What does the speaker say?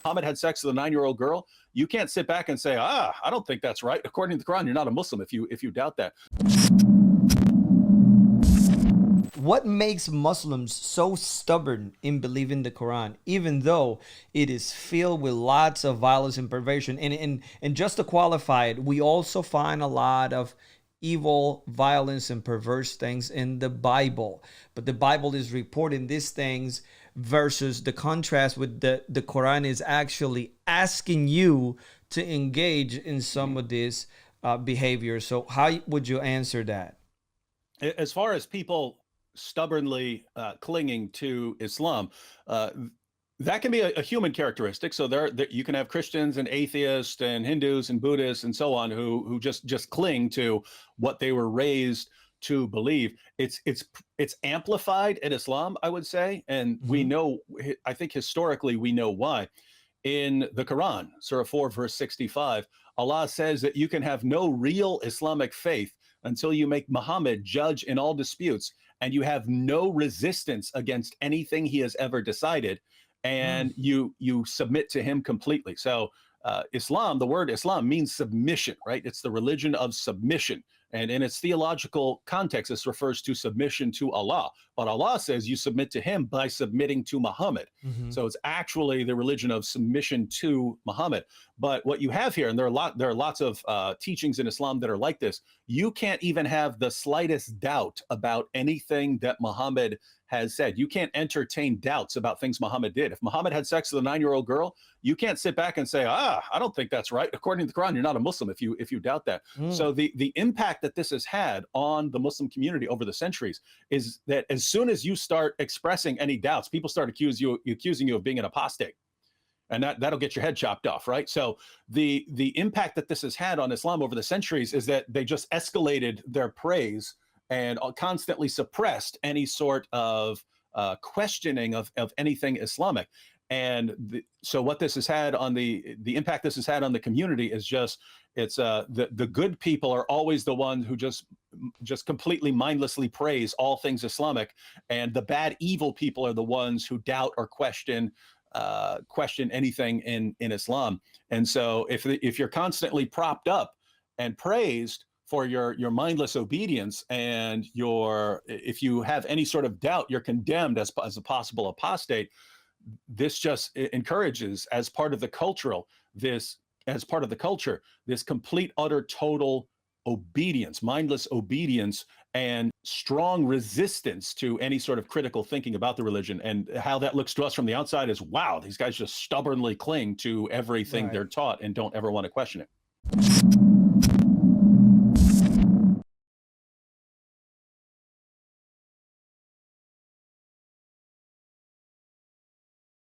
Muhammad had sex with a 9-year-old girl, you can't sit back and say, I don't think that's right. According to the Quran, you're not a Muslim if you doubt that. What makes Muslims so stubborn in believing the Quran, even though it is filled with lots of violence and perversion? And just to qualify it, we also find a lot of evil, violence, and perverse things in the Bible. But the Bible is reporting these things versus the contrast with the Quran is actually asking you to engage in some of this behavior. So how would you answer that? As far as people stubbornly clinging to Islam, that can be a human characteristic. So there you can have Christians and atheists and Hindus and Buddhists and so on who just cling to what they were raised to believe. It's amplified in Islam, I would say, and we know. I think historically we know why. In the Quran, Surah 4, verse 65, Allah says that you can have no real Islamic faith until you make Muhammad judge in all disputes, and you have no resistance against anything he has ever decided, and you submit to him completely. So Islam, the word Islam means submission, right? It's the religion of submission. And in its theological context, this refers to submission to Allah. But Allah says you submit to him by submitting to Muhammad. So it's actually the religion of submission to Muhammad. But what you have here, and there are lots of teachings in Islam that are like this, you can't even have the slightest doubt about anything that Muhammad has said. You can't entertain doubts about things Muhammad did. If Muhammad had sex with a 9-year-old girl, you can't sit back and say, I don't think that's right. According to the Quran, you're not a Muslim if you doubt that. So the impact that this has had on the Muslim community over the centuries is that as soon as you start expressing any doubts, people start accusing you of being an apostate. And that'll get your head chopped off, right? So the impact that this has had on Islam over the centuries is that they just escalated their praise and constantly suppressed any sort of questioning of anything Islamic. And so what this has had on the impact this has had on the community is just, it's the good people are always the ones who just completely mindlessly praise all things Islamic, and the bad, evil people are the ones who doubt or question anything in Islam. And so if you're constantly propped up and praised for your mindless obedience, and if you have any sort of doubt, you're condemned as a possible apostate. This just encourages, as part of the culture, this complete, utter, total obedience, mindless obedience, and strong resistance to any sort of critical thinking about the religion. And how that looks to us from the outside is, wow, these guys just stubbornly cling to everything they're taught and don't ever want to question it.